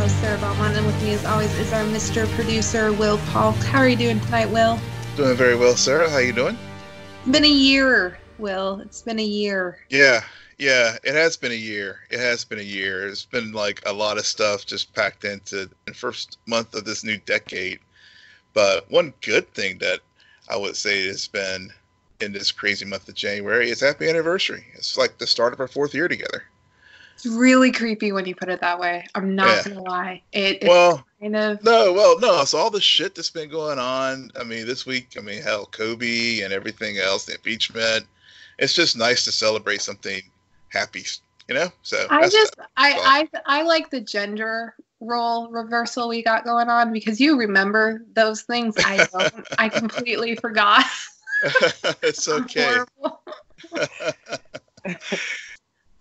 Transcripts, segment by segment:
Host Sarah Belmont, and with me as always is our Mr. Producer, Will Polk. How are you doing tonight, Will? Doing very well, Sarah. How you doing? It's been a year, Will. It's been a year. Yeah, it has been a year. It has been a year. It's been like a lot of stuff just packed into the first month of this new decade. But one good thing that I would say has been in this crazy month of January is happy anniversary. It's like the start of our 4th year together. It's really creepy when you put it that way. I'm not gonna lie. It's kind of no. So all the shit that's been going on. I mean, this week. I mean, hell, Kobe and everything else, the impeachment. It's just nice to celebrate something happy, you know. So I like the gender role reversal we got going on because you remember those things. I don't. I completely forgot. It's okay.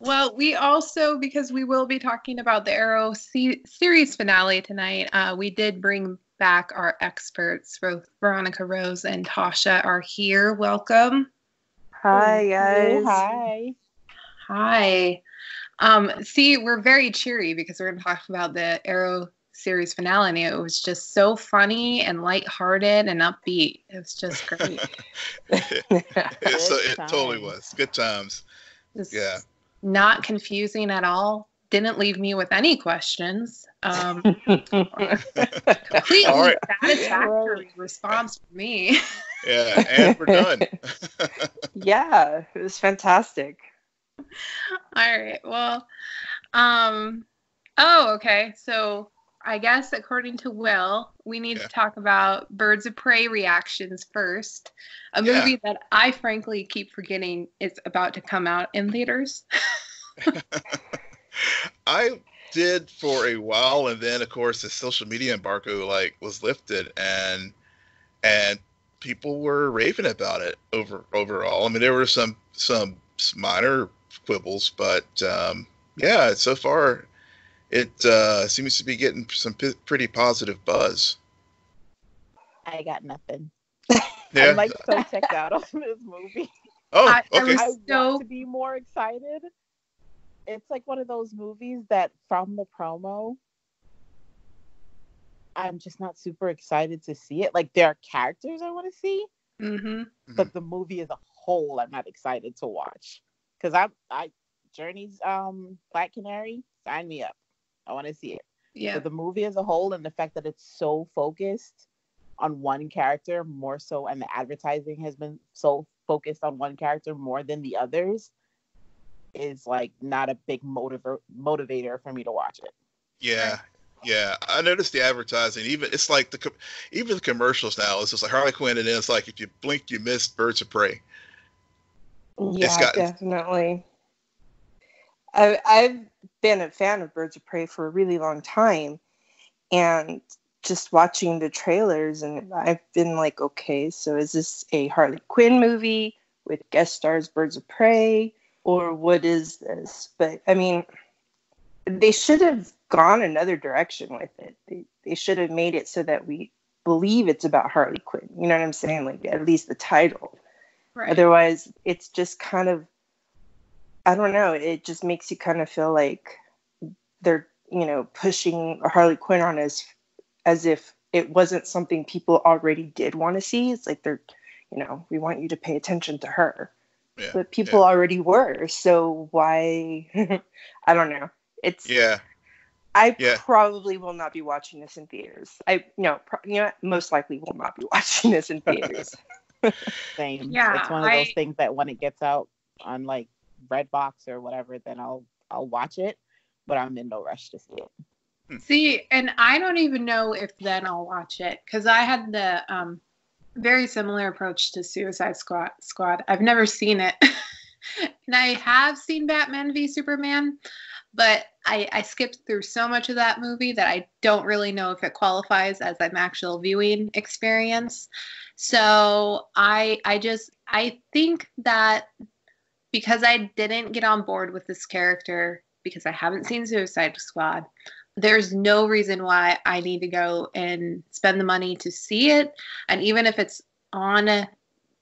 Well, we also, because we will be talking about the Arrow series finale tonight, we did bring back our experts. Both Veronica Rose and Tasha are here. Welcome. Hi, guys. Hi. See, we're very cheery because we're going to talk about the Arrow series finale. And it was just so funny and lighthearted and upbeat. It was just great. It totally was. Good times. Yeah. Not confusing at all. Didn't leave me with any questions. Completely satisfactory response for me. Yeah, and we're done. Yeah, it was fantastic. All right. Well, okay. So I guess according to Will, we need to talk about Birds of Prey reactions first. A movie that I frankly keep forgetting is about to come out in theaters. I did for a while, and then of course the social media embargo was lifted, and people were raving about it overall. I mean, there were some minor quibbles, but so far it seems to be getting some pretty positive buzz. I got nothing. Yeah. I'm so checked out on this movie. Oh, okay. I want to be more excited. It's like one of those movies that from the promo, I'm just not super excited to see it. Like, there are characters I want to see, but the movie as a whole, I'm not excited to watch. Because Journey's Black Canary, sign me up. I want to see it. Yeah. But the movie as a whole, and the fact that it's so focused on one character more so, and the advertising has been so focused on one character more than the others, is like not a big motivator for me to watch it. Yeah, I noticed the advertising. It's like even the commercials now. It's just like Harley Quinn, and then it's like if you blink, you missed Birds of Prey. Yeah, definitely. I've been a fan of Birds of Prey for a really long time, and just watching the trailers, and I've been like, okay, so is this a Harley Quinn movie with guest stars Birds of Prey, or what is this? But I mean, they should have gone another direction with it. They should have made it so that we believe it's about Harley Quinn. You know what I'm saying? Like, at least the title. Right. Otherwise, it's just kind of, I don't know. It just makes you kind of feel like they're, pushing Harley Quinn on us as if it wasn't something people already did want to see. It's like they're, we want you to pay attention to her. Yeah, but people already were. So why? I don't know. I probably will not be watching this in theaters. Most likely will not be watching this in theaters. Same. Yeah, it's one of those things that when it gets out on like Redbox or whatever, then I'll watch it, but I'm in no rush to see it. See, and I don't even know if then I'll watch it, because I had the very similar approach to Suicide Squad. I've never seen it. And I have seen Batman v Superman, but I skipped through so much of that movie that I don't really know if it qualifies as an actual viewing experience. So I think that because I didn't get on board with this character, because I haven't seen Suicide Squad, there's no reason why I need to go and spend the money to see it. And even if it's on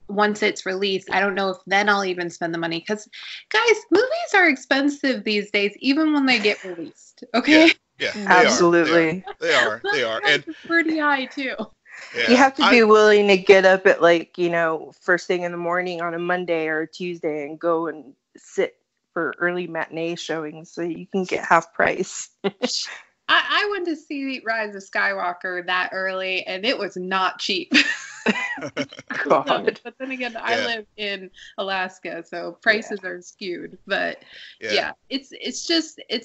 once it's released, I don't know if then I'll even spend the money. Because, guys, movies are expensive these days, even when they get released. Okay? Yeah, Absolutely. They are. And pretty high, too. yeah, You have to be willing to get up at like, first thing in the morning on a Monday or a Tuesday and go and sit for early matinee showings so you can get half price. I went to see Rise of Skywalker that early, and it was not cheap. God. But then again, I live in Alaska, so prices are skewed. But it's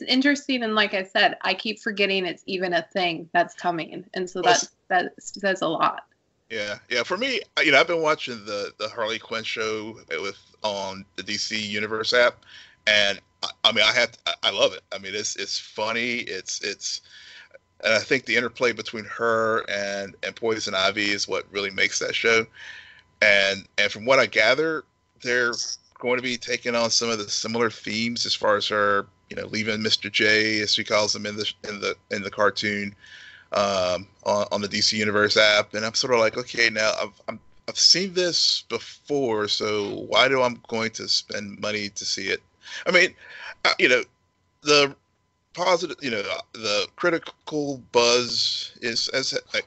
interesting, and like I said, I keep forgetting it's even a thing that's coming, and so that says a lot. Yeah. For me, I've been watching the Harley Quinn show on the DC Universe app, and I love it. I mean, it's funny. It's and I think the interplay between her and Poison Ivy is what really makes that show. And from what I gather, they're going to be taking on some of the similar themes as far as her, leaving Mr. J, as she calls him in the cartoon, on the DC Universe app. And I'm sort of like, okay, now I've seen this before, so why do I'm going to spend money to see it? I mean, the positive, the critical buzz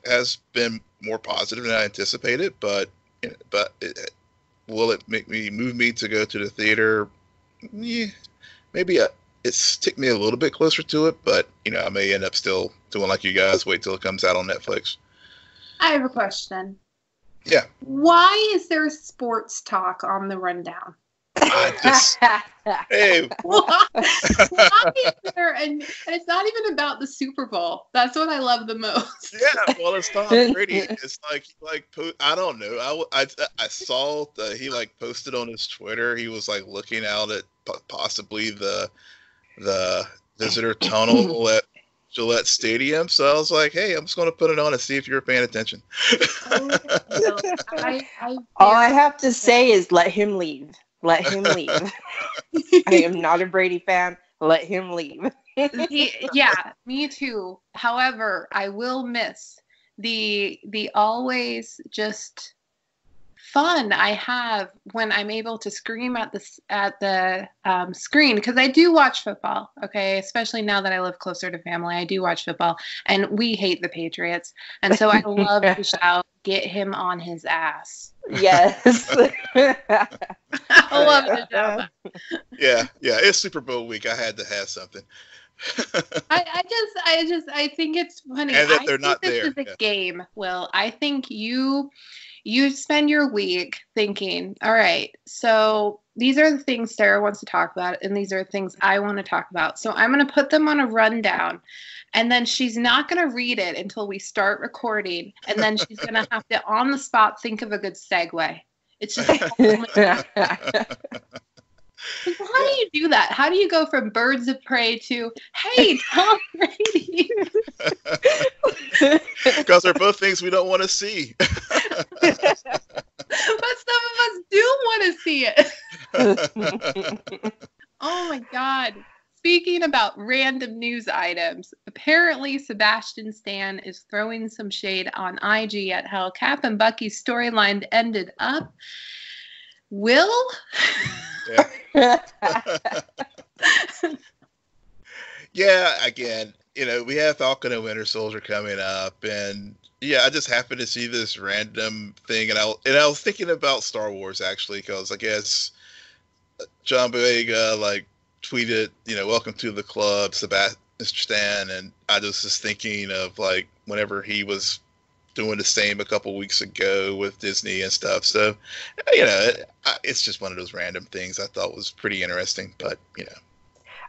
has been more positive than I anticipated, but will it move me to go to the theater? Yeah, maybe it's ticked me a little bit closer to it, but I may end up still doing like you guys, wait till it comes out on Netflix. I have a question. Yeah. Why is there sports talk on the rundown? Hey. Why is there, and it's not even about the Super Bowl. That's what I love the most. Yeah, well, it's Tom Brady. It's like I don't know. I saw that he posted on his Twitter. He was looking out at possibly the visitor tunnel at Gillette Stadium. So I was like, hey, I'm just going to put it on and see if you're paying attention. All I have to say is let him leave. Let him leave. I am not a Brady fan. Let him leave. Yeah, me too. However, I will miss the always just fun I have when I'm able to scream at the screen, because I do watch football. Okay, especially now that I live closer to family, I do watch football, and we hate the Patriots, and so I love to shout, "Get him on his ass." Yes. I love to shout that. Yeah, it's Super Bowl week. I had to have something. I think it's funny. And that they're not this there. This is a game, Will. I think you spend your week thinking, all right, so these are the things Sarah wants to talk about, and these are the things I want to talk about. So I'm going to put them on a rundown, and then she's not going to read it until we start recording, and then she's going to have to, on the spot, think of a good segue. It's just how do you do that? How do you go from Birds of Prey to, hey, Tom Brady? Because they're both things we don't want to see. But some of us do want to see it. Oh my God. Speaking about random news items, apparently Sebastian Stan is throwing some shade on IG at how Cap and Bucky's storyline ended up. Will? Yeah. Yeah, again, we have Falcon and Winter Soldier coming up, and yeah, I just happened to see this random thing, and I was thinking about Star Wars actually, because I guess John Boyega tweeted, welcome to the club, Mr. Stan, and I was just thinking of whenever he was doing the same a couple weeks ago with Disney and stuff. So, it's just one of those random things I thought was pretty interesting, but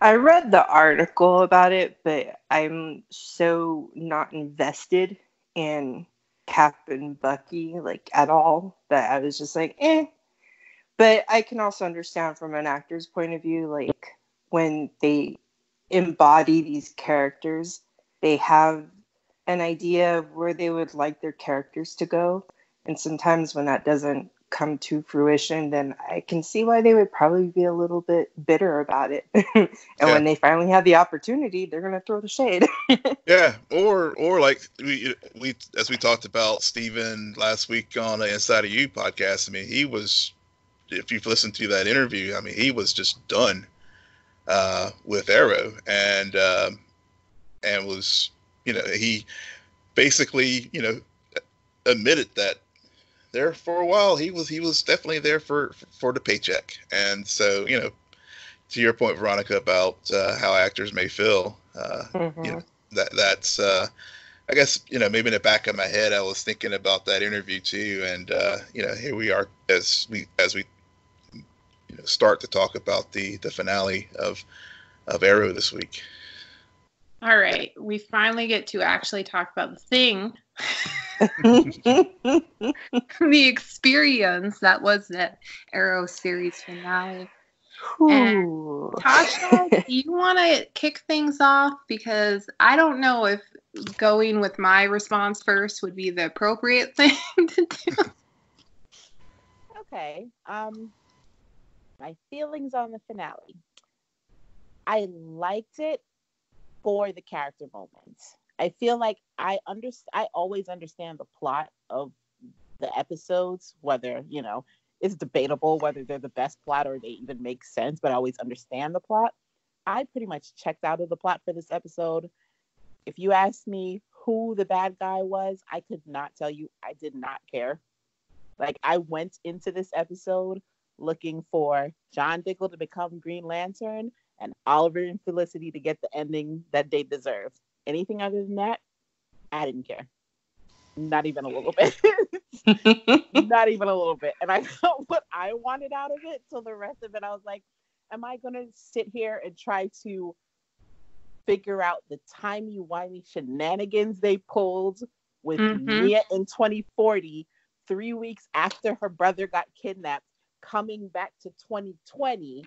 I read the article about it, but I'm so not invested in Cap and Bucky at all that I was just like, eh. But I can also understand from an actor's point of view, when they embody these characters, they have an idea of where they would like their characters to go. And sometimes when that doesn't come to fruition, then I can see why they would probably be a little bit bitter about it. And when they finally have the opportunity, they're going to throw the shade. Yeah, or like we as we talked about Steven last week on the Inside of You podcast. I mean, he was, if you've listened to that interview, I mean, he was just done with Arrow, and was, he basically, admitted that there for a while he was definitely there for the paycheck. And so, to your point, Veronica, about how actors may feel, that's I guess, maybe in the back of my head I was thinking about that interview too. And here we are as we start to talk about the finale of Arrow this week. All right, we finally get to actually talk about the thing. The experience that was the Arrow series finale. And Tasha, do you want to kick things off? Because I don't know if going with my response first would be the appropriate thing to do. Okay. My feelings on the finale. I liked it for the character moments. I feel like I always understand the plot of the episodes, whether, it's debatable whether they're the best plot or they even make sense, but I always understand the plot. I pretty much checked out of the plot for this episode. If you asked me who the bad guy was, I could not tell you. I did not care. Like, I went into this episode looking for John Diggle to become Green Lantern and Oliver and Felicity to get the ending that they deserved. Anything other than that, I didn't care. Not even a little bit. Not even a little bit. And I got what I wanted out of it. So the rest of it, I was like, am I going to sit here and try to figure out the timey-wimey shenanigans they pulled with Mia in 2040, 3 weeks after her brother got kidnapped, coming back to 2020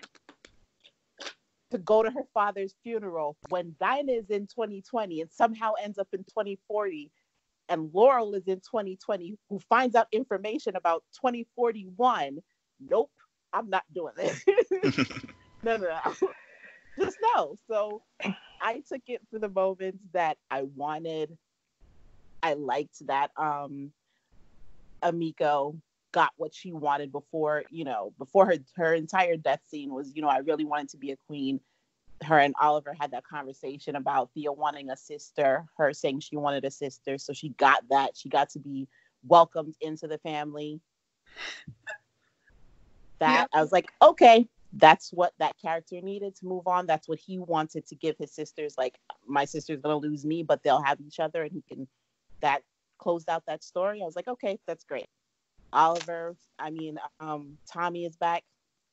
to go to her father's funeral when Dinah is in 2020 and somehow ends up in 2040, and Laurel is in 2020, who finds out information about 2041. Nope, I'm not doing this. No. Just no. So I took it for the moments that I wanted. I liked that Amiko got what she wanted before her entire death scene was, I really wanted to be a queen. Her and Oliver had that conversation about Thea wanting a sister, her saying she wanted a sister. So she got that. She got to be welcomed into the family. I was like, okay, that's what that character needed to move on. That's what he wanted to give his sisters. Like, my sister's going to lose me, but they'll have each other. And that closed out that story. I was like, okay, that's great. Oliver, Tommy is back.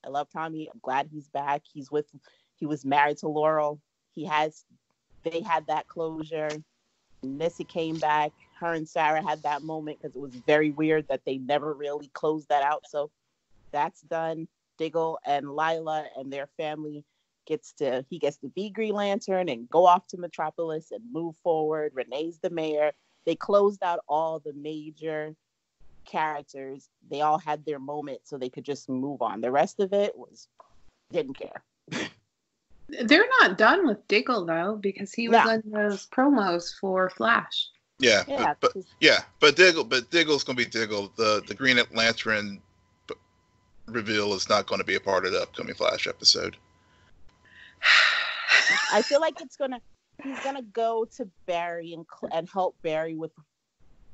I love Tommy. I'm glad he's back. He was married to Laurel. They had that closure. Missy came back. Her and Sarah had that moment because it was very weird that they never really closed that out. So that's done. Diggle and Lila and their family gets to be Green Lantern and go off to Metropolis and move forward. Renee's the mayor. They closed out all the major characters. They all had their moment so they could just move on. The rest of it didn't care. They're not done with Diggle though, because he was on those promos for Flash. Yeah, but Diggle's gonna be Diggle. The Green Lantern reveal is not going to be a part of the upcoming Flash episode. I feel like he's gonna go to Barry and help Barry with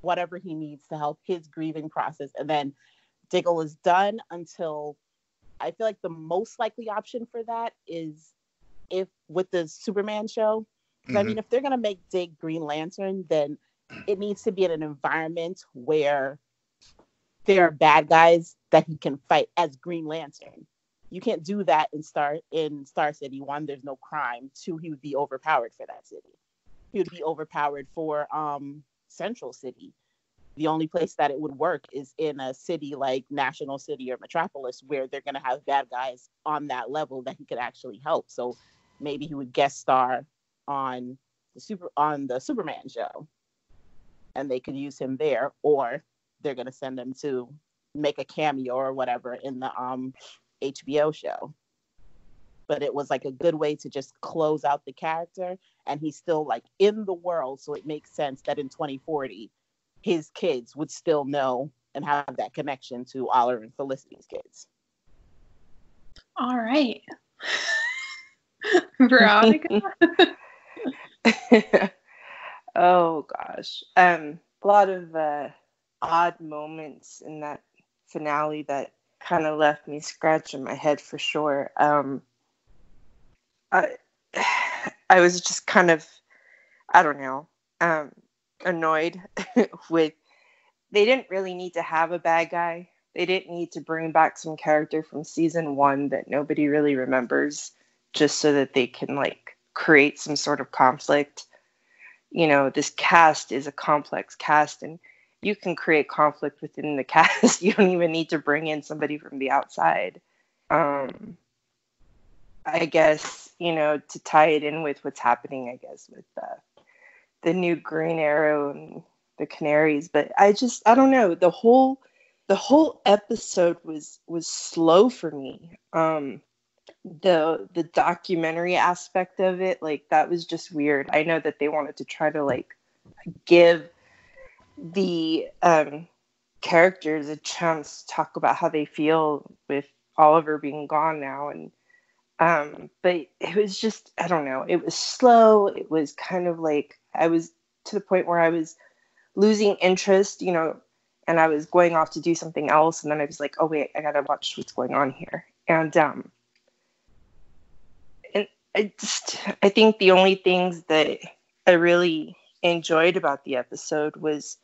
whatever he needs to help his grieving process, and then Diggle is done until, I feel like the most likely option for that is if with the Superman show. Because if they're gonna make Dig Green Lantern, then it needs to be in an environment where there are bad guys that he can fight as Green Lantern. You can't do that in Star City. 1, there's no crime. 2, he would be overpowered for that city. He would be overpowered for Central City. The only place that it would work is in a city like National City or Metropolis, where they're going to have bad guys on that level that he could actually help. So maybe he would guest star on the Superman show, and they could use him there, or they're going to send him to make a cameo or whatever in the HBO show. But it was like a good way to just close out the character, and he's still like in the world, so it makes sense that in 2040 his kids would still know and have that connection to Oliver and Felicity's kids. All right. Veronica? Oh gosh. A lot of odd moments in that finale that kind of left me scratching my head for sure. I was just kind of, I don't know, annoyed with, they didn't really need to have a bad guy. They didn't need to bring back some character from season 1 that nobody really remembers just so that they can like create some sort of conflict. You know, this cast is a complex cast, and you can create conflict within the cast. You don't even need to bring in somebody from the outside. I guess, you know, to tie it in with what's happening, I guess, with the new Green Arrow and the Canaries. But I don't know. The whole episode was slow for me. The documentary aspect of it, like, that was just weird. I know that they wanted to try to like give the characters a chance to talk about how they feel with Oliver being gone now, and but it was just, I don't know, it was slow. It was kind of like, I was to the point where I was losing interest, you know, and I was going off to do something else, and then I was like, oh wait, I gotta watch what's going on here. And I think the only things that I really enjoyed about the episode was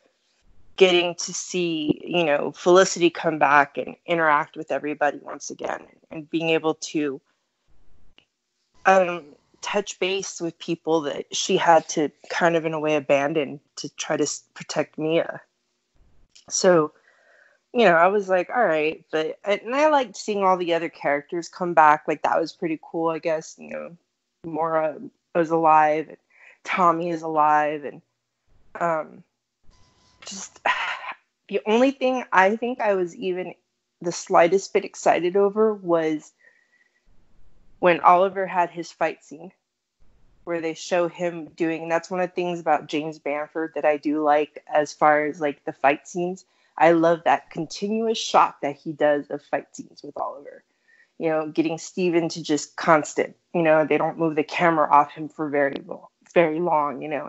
getting to see, you know, Felicity come back and interact with everybody once again, and being able to touch base with people that she had to kind of in a way abandon to try to protect Mia. So, you know, I was like, all right, and I liked seeing all the other characters come back. Like, that was pretty cool, I guess. You know, Maura was alive, and Tommy is alive, and just the only thing I think I was even the slightest bit excited over was when Oliver had his fight scene where they show him doing, and that's one of the things about James Bamford that I do like as far as like the fight scenes. I love that continuous shot that he does of fight scenes with Oliver. You know, getting Steven to just constant, you know, they don't move the camera off him for very long, you know,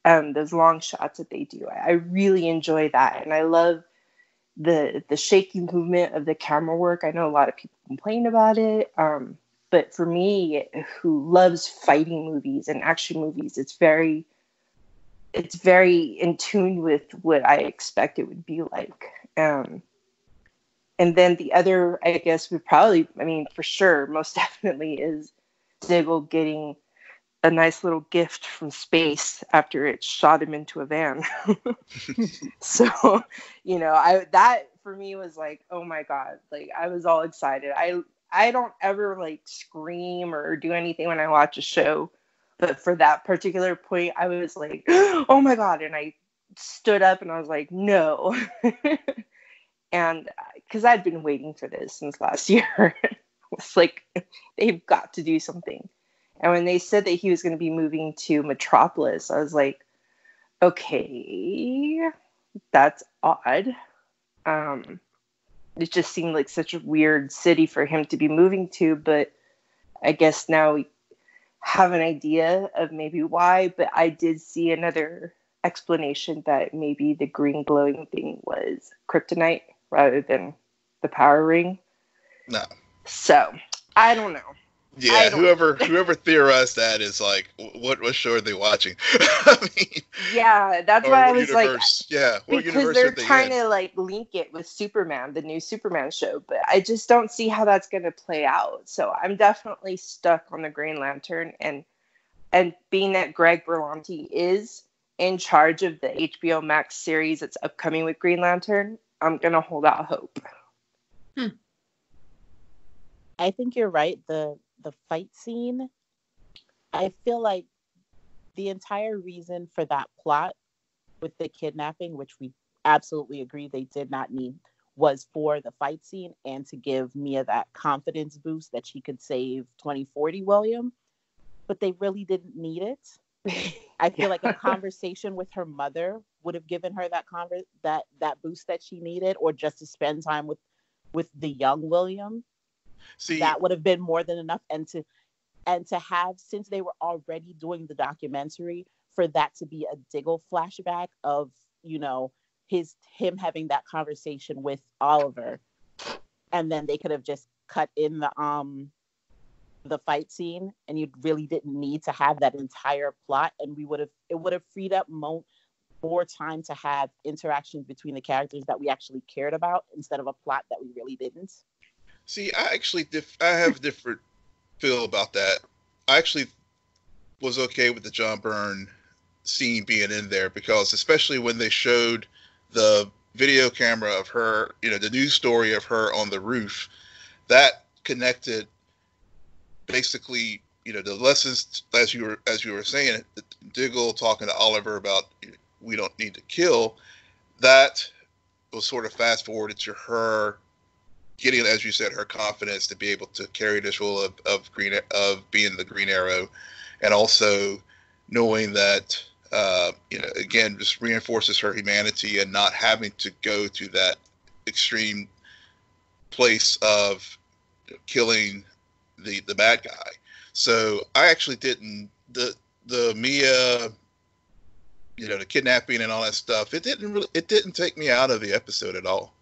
and those long shots that they do. I really enjoy that. And I love the shaky movement of the camera work. I know a lot of people complain about it. But for me, who loves fighting movies and action movies, it's very in tune with what I expect it would be like. And then the other, I guess, would probably, I mean, for sure, most definitely, is Diggle getting a nice little gift from space after it shot him into a van. So, you know, that for me was like, oh my God, like, I was all excited. I don't ever like scream or do anything when I watch a show, but for that particular point, I was like, oh my God. And I stood up and I was like, no. And because I'd been waiting for this since last year. It's like, they've got to do something. And when they said that he was going to be moving to Metropolis, I was like, okay, that's odd. It just seemed like such a weird city for him to be moving to, but I guess now we have an idea of maybe why. But I did see another explanation that maybe the green glowing thing was kryptonite rather than the power ring. No. So I don't know. Yeah, whoever theorized that is like, what show are they watching? I mean, yeah, that's why I was universe? Like, yeah, what because universe they're are they trying in? to like link it with Superman, the new Superman show, but I just don't see how that's going to play out. So I'm definitely stuck on the Green Lantern, and being that Greg Berlanti is in charge of the HBO Max series that's upcoming with Green Lantern, I'm gonna hold out hope. I think you're right. The fight scene, I feel like the entire reason for that plot with the kidnapping, which we absolutely agree they did not need, was for the fight scene and to give Mia that confidence boost that she could save 2040 William, but they really didn't need it. I feel like a conversation with her mother would have given her that boost that she needed, or just to spend time with the young William. See, that would have been more than enough. And to have, since they were already doing the documentary, for that to be a Diggle flashback of, you know, him having that conversation with Oliver, and then they could have just cut in the fight scene, and you really didn't need to have that entire plot, and it would have freed up more time to have interactions between the characters that we actually cared about, instead of a plot that we really didn't. See, I actually I have a different feel about that. I actually was okay with the John Byrne scene being in there, because especially when they showed the video camera of her, you know, the news story of her on the roof, that connected basically, you know, the lessons, as you were saying, Diggle talking to Oliver about, you know, we don't need to kill, that was sort of fast forwarded to her getting, as you said, her confidence to be able to carry this role of being the Green Arrow, and also knowing that, you know, again, just reinforces her humanity and not having to go to that extreme place of killing the bad guy. So I actually didn't, the Mia, you know, the kidnapping and all that stuff, it didn't take me out of the episode at all.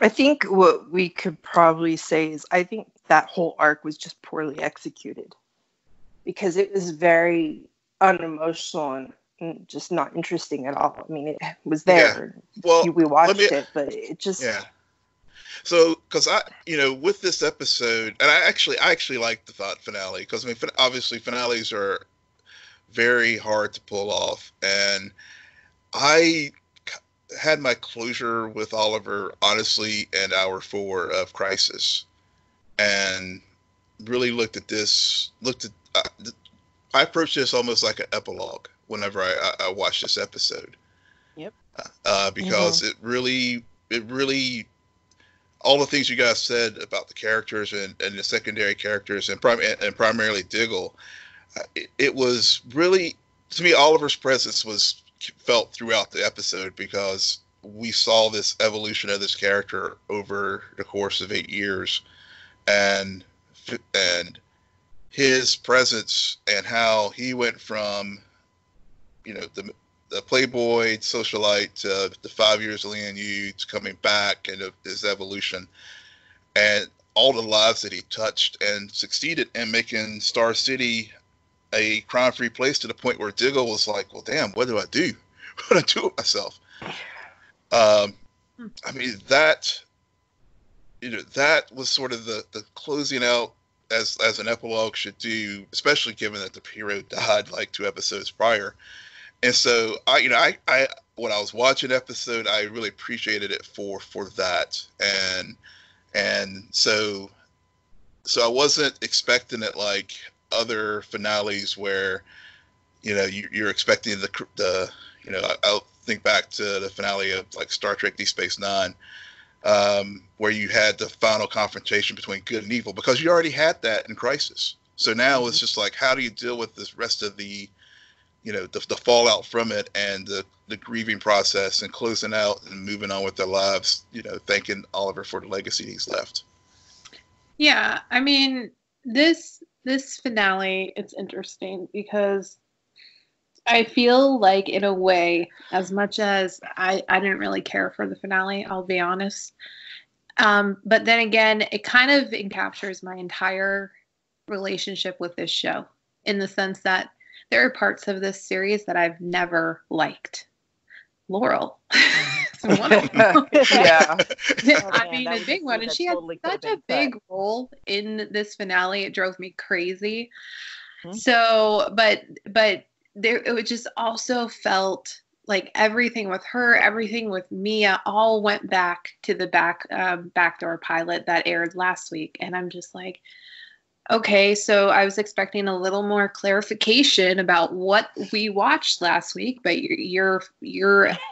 I think what we could probably say is, I think that whole arc was just poorly executed, because it was very unemotional and just not interesting at all. I mean, it was there. Yeah. Well, we watched it, but it just... Yeah. So, because you know, with this episode, and I actually like the finale, because I mean, obviously finales are very hard to pull off, and I had my closure with Oliver, honestly, in hour 4 of Crisis, and really looked at I approached this almost like an epilogue whenever I watched this episode. Yep. Because it really, all the things you guys said about the characters and the secondary characters and primarily Diggle, it was really, to me, Oliver's presence was felt throughout the episode, because we saw this evolution of this character over the course of 8 years, and his presence and how he went from, you know, the playboy socialite to the 5 years of Lian to coming back, and his evolution, and all the lives that he touched, and succeeded in making Star City a crime-free place, to the point where Diggle was like, well, damn, what do I do? What do I do with myself? I mean, that, you know, that was sort of the closing out as an epilogue should do, especially given that the hero died like 2 episodes prior. And so I when I was watching the episode, I really appreciated it for that. And so I wasn't expecting it like other finales where, you know, you're expecting the you know, I'll think back to the finale of like Star Trek Deep Space Nine, where you had the final confrontation between good and evil, because you already had that in Crisis. So now it's just like, how do you deal with this rest of the, you know, the fallout from it, and the grieving process, and closing out and moving on with their lives, you know, thanking Oliver for the legacy he's left. Yeah, I mean, this finale, it's interesting, because I feel like, in a way, as much as I didn't really care for the finale, I'll be honest. But then again, it kind of encaptures my entire relationship with this show, in the sense that there are parts of this series that I've never liked. Laurel. Yeah. I mean, a big one. And she had such a big role in this finale. It drove me crazy. Mm-hmm. So, but it just also felt like everything with her, everything with Mia, all went back to the backdoor pilot that aired last week. And I'm just like, Okay, so I was expecting a little more clarification about what we watched last week, but you're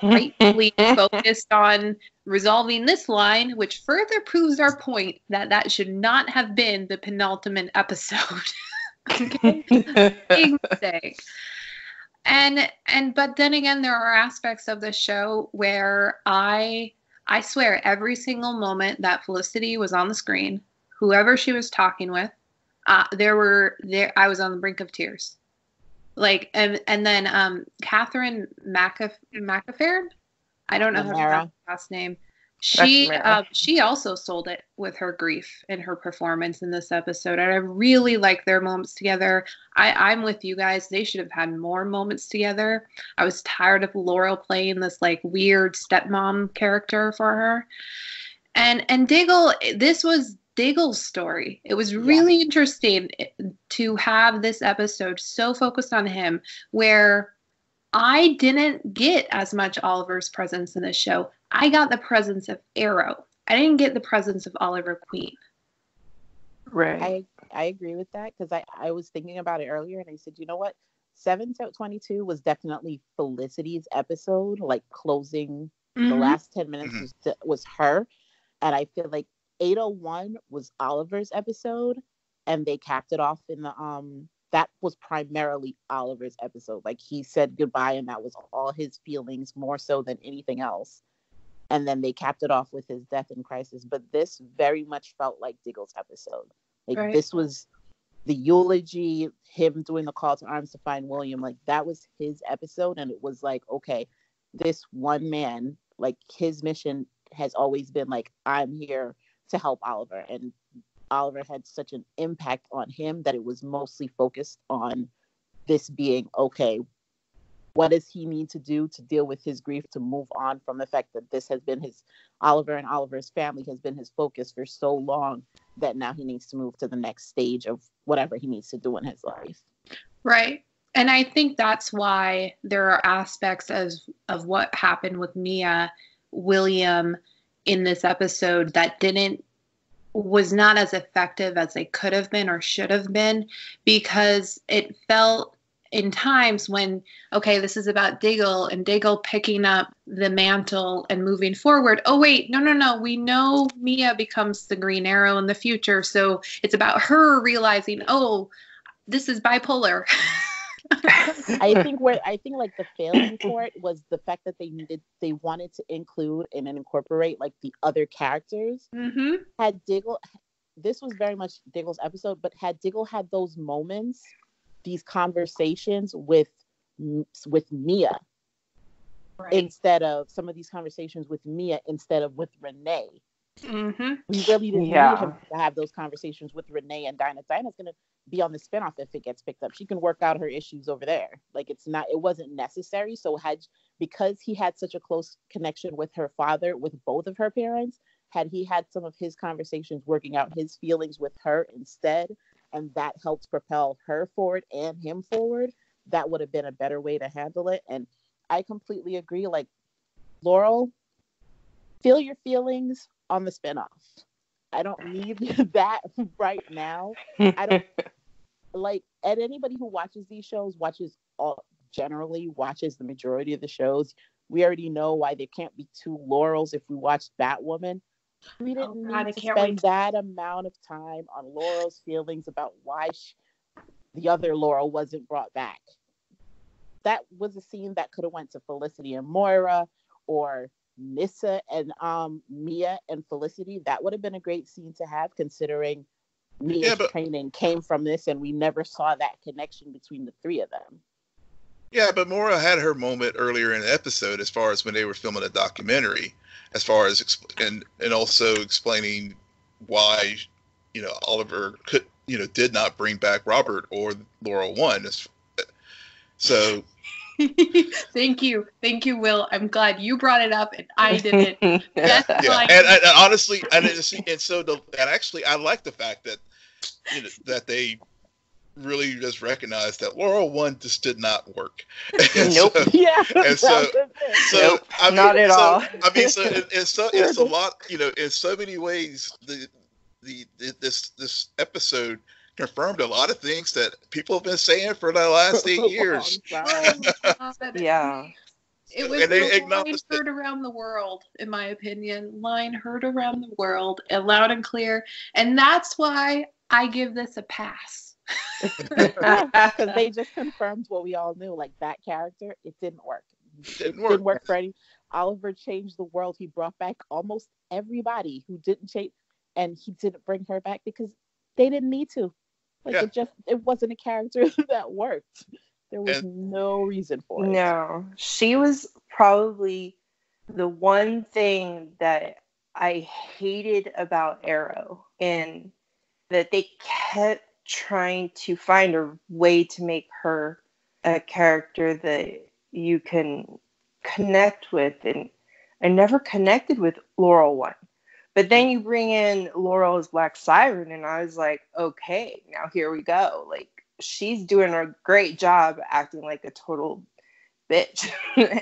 rightfully focused on resolving this line, which further proves our point that should not have been the penultimate episode. Okay, big mistake. But then again, there are aspects of the show where I swear every single moment that Felicity was on the screen, whoever she was talking with, I was on the brink of tears. Like, and then Catherine McAfee, I don't know how to pronounce her last name. She also sold it with her grief and her performance in this episode, and I really like their moments together. I'm with you guys. They should have had more moments together. I was tired of Laurel playing this like weird stepmom character for her, and Diggle. This was Diggle's story. It was really interesting to have this episode so focused on him, where I didn't get as much Oliver's presence in this show. I got the presence of Arrow. I didn't get the presence of Oliver Queen. Right. I agree with that, because I was thinking about it earlier, and I said, you know what? 7-22 was definitely Felicity's episode, like closing the last 10 minutes was her. And I feel like 801 was Oliver's episode, and they capped it off in the that was primarily Oliver's episode. Like, he said goodbye, and that was all his feelings more so than anything else. And then they capped it off with his death in crisis. But this very much felt like Diggle's episode. Like, this was the eulogy, him doing the call to arms to find William. Like, that was his episode. And it was like, okay, this one man, like, his mission has always been like, I'm here to help Oliver. And Oliver had such an impact on him that it was mostly focused on this being, okay, what does he need to do to deal with his grief, to move on from the fact that this has been Oliver and Oliver's family has been his focus for so long, that now he needs to move to the next stage of whatever he needs to do in his life. Right. And I think that's why there are aspects of what happened with Mia, William in this episode that was not as effective as they could have been or should have been, because it felt in times when, okay, this is about Diggle and Diggle picking up the mantle and moving forward. Oh, wait, no. We know Mia becomes the Green Arrow in the future. So it's about her realizing, oh, this is bipolar. I think like the failing for it was the fact that they wanted to include and incorporate like the other characters. Had Diggle, this was very much Diggle's episode, but had Diggle had those moments, these conversations with Mia, instead of some of these conversations with Mia instead of with Renee. We really didn't need him to have those conversations with Renee and Dinah. Dinah's gonna be on the spinoff if it gets picked up. She can work out her issues over there. Like, it wasn't necessary. So because he had such a close connection with her father, with both of her parents, had he had some of his conversations working out his feelings with her instead, and that helped propel her forward and him forward, that would have been a better way to handle it. And I completely agree. Like, Laurel, feel your feelings on the spinoff. I don't need that right now. I don't like, and anybody who watches these shows generally watches the majority of the shows. We already know why there can't be two Laurels if we watched Batwoman. We didn't need to spend that amount of time on Laurel's feelings about why the other Laurel wasn't brought back. That was a scene that could have went to Felicity and Moira, or Nissa and Mia and Felicity. That would have been a great scene to have, considering Mia's training came from this, and we never saw that connection between the three of them. Yeah, but Moira had her moment earlier in the episode, as far as when they were filming a documentary, as far as and also explaining why, Oliver did not bring back Robert or Laurel 1. So Thank you, Will. I'm glad you brought it up and I didn't. And honestly, actually, I like the fact that that they really just recognized that Laurel 1 just did not work. Nope. Nope, not at all. I mean, it's a lot. In so many ways, this episode confirmed a lot of things that people have been saying for the last 8 years. Oh my God. Yeah. It was And they the line acknowledged it. heard around the world, in my opinion. Line heard around the world, and loud and clear. And that's why I give this a pass. Because they just confirmed what we all knew. Like, that character, it didn't work. Didn't Didn't work. work for any. Oliver changed the world. He brought back almost everybody who didn't change, and he didn't bring her back because they didn't need to. Like, Yeah. it wasn't a character that worked. There was no reason for it. No, she was probably the one thing that I hated about Arrow, and that they kept trying to find a way to make her a character that you can connect with. And I never connected with Laurel one. But then you bring in Laurel as Black Siren, and I was like, okay, now here we go. Like, she's doing a great job acting like a total bitch,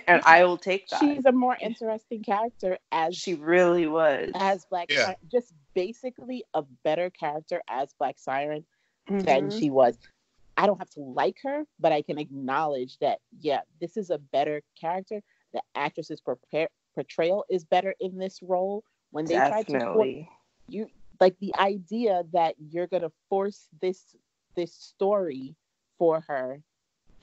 and I will take that. She's a more interesting character as She really was. as Black Siren. Just basically a better character as Black Siren than she was. I don't have to like her, but I can acknowledge that, yeah, this is a better character. The actress's portrayal is better in this role. When they tried to you, like, the idea that you're gonna force this story for her,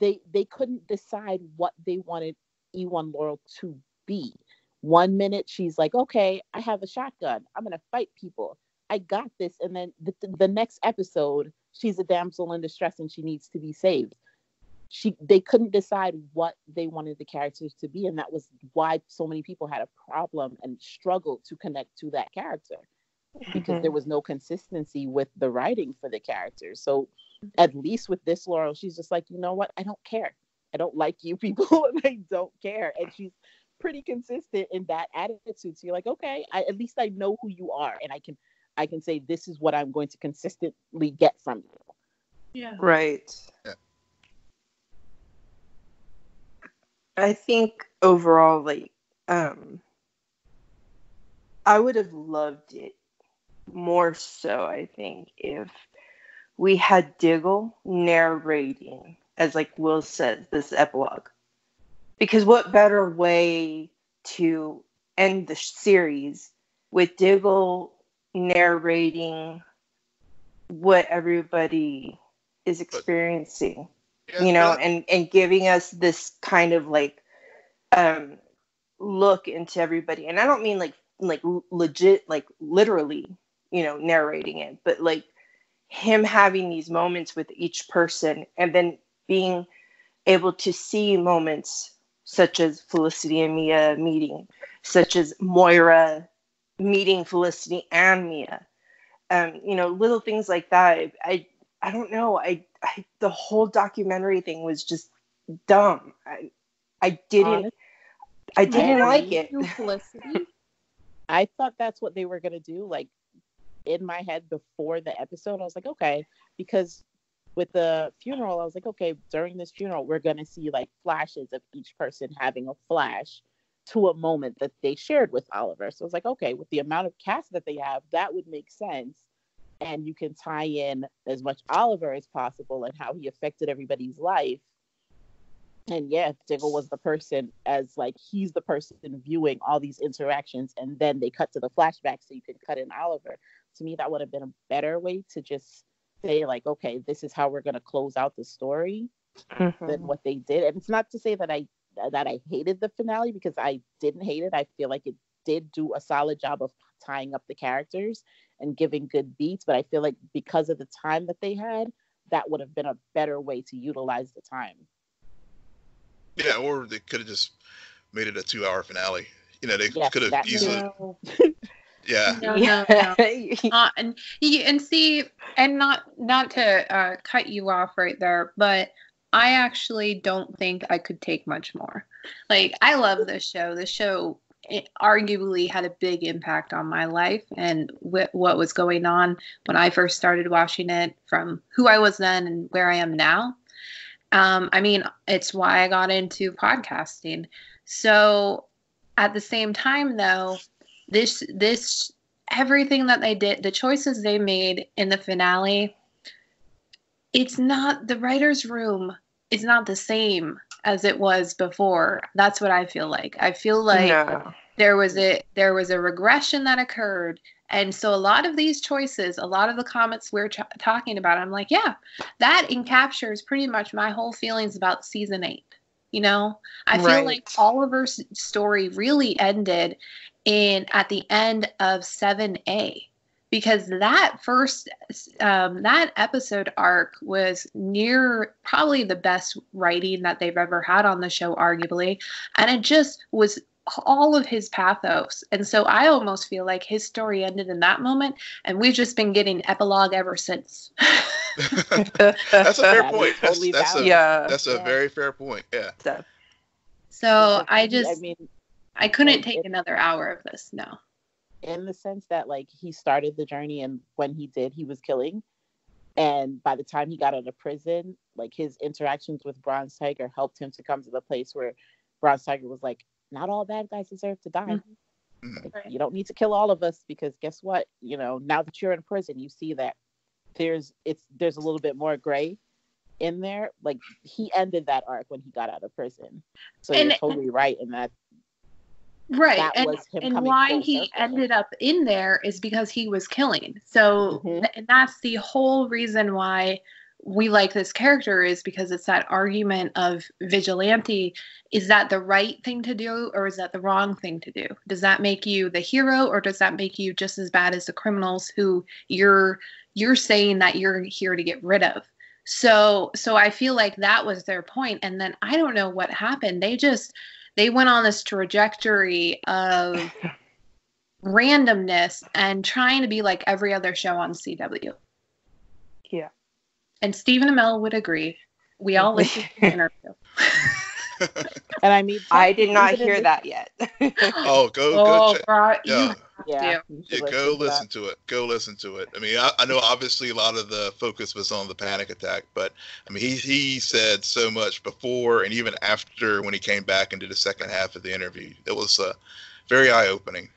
they couldn't decide what they wanted E1 Laurel to be. 1 minute she's like, okay, I have a shotgun, I'm gonna fight people, I got this, and then the next episode she's a damsel in distress and she needs to be saved. They couldn't decide what they wanted the characters to be, and that was why so many people had a problem and struggled to connect to that character, because there was no consistency with the writing for the characters. So at least with this Laurel, she's just like, you know what, I don't care, I don't like you people, and I don't care, and she's pretty consistent in that attitude. So you're like, okay, at least I know who you are, and I can say this is what I'm going to consistently get from you. Yeah. Right. Yeah. I think overall, like, I would have loved it more so, I think, if we had Diggle narrating, as like Will says, this epilogue. Because what better way to end the series with Diggle narrating what everybody is experiencing, you know, and giving us this kind of like look into everybody. And I don't mean like legit, like literally, you know, narrating it, but like him having these moments with each person, and then being able to see moments such as Felicity and Mia meeting, such as Moira meeting Felicity and Mia. You know, little things like that. I don't know. The whole documentary thing was just dumb. I didn't like it. Felicity. I thought that's what they were gonna do. Like, in my head before the episode, I was like, okay, because with the funeral, I was like, okay, during this funeral, we're gonna see like flashes of each person having a flash to a moment that they shared with Oliver. So I was like, okay, with the amount of cast that they have, that would make sense. And you can tie in as much Oliver as possible and how he affected everybody's life. And yeah, Diggle was the person, as like, he's the person viewing all these interactions, and then they cut to the flashback so you can cut in Oliver. To me, that would have been a better way to just say like, okay, this is how we're going to close out the story than what they did. And it's not to say that I hated the finale, because I didn't hate it. I feel like it did do a solid job of tying up the characters and giving good beats, but I feel like because of the time that they had, that would have been a better way to utilize the time. Yeah, or they could have just made it a 2-hour finale. You know, they could have easily. No. Yeah. No. And see, and not to cut you off right there, but I actually don't think I could take much more. Like, I love this show. The show, it arguably had a big impact on my life and what was going on when I first started watching it, from who I was then and where I am now. I mean, it's why I got into podcasting. So at the same time, though, this everything that they did, the choices they made in the finale, it's not, the writer's room is not the same as it was before. That's what I feel like. I feel like No. there was a regression that occurred. And so a lot of these choices, a lot of the comments we're talking about, I'm like, yeah, that encaptures pretty much my whole feelings about season 8. You know, I feel like Oliver's story really ended at the end of 7A, because that first that episode arc was near probably the best writing that they've ever had on the show, arguably, and it just was all of his pathos. And so I almost feel like his story ended in that moment, and we've just been getting epilogue ever since. That's a fair point. Totally That's a very fair point. Yeah. So I I couldn't take another hour of this. No. In the sense that, like, he started the journey, and when he did, he was killing. And by the time he got out of prison, like, his interactions with Bronze Tiger helped him to come to the place where Bronze Tiger was like, not all bad guys deserve to die. Mm-hmm. Like, you don't need to kill all of us, because guess what? You know, now that you're in prison, you see that there's a little bit more gray in there. Like, he ended that arc when he got out of prison. So you're totally right in that. Right. That and why he ended up in there is because he was killing. So and that's the whole reason why we like this character, is because it's that argument of vigilante. Is that the right thing to do, or is that the wrong thing to do? Does that make you the hero, or does that make you just as bad as the criminals who you're saying that you're here to get rid of? So I feel like that was their point. And then I don't know what happened. They went on this trajectory of randomness and trying to be like every other show on CW. Yeah. And Stephen Amell would agree. We all listened to the interview. And I mean, I did not hear that yet. Go check. Go listen to it. Go listen to it. I mean, I know obviously a lot of the focus was on the panic attack, but I mean, he said so much before and even after when he came back and did the second half of the interview. It was very eye-opening.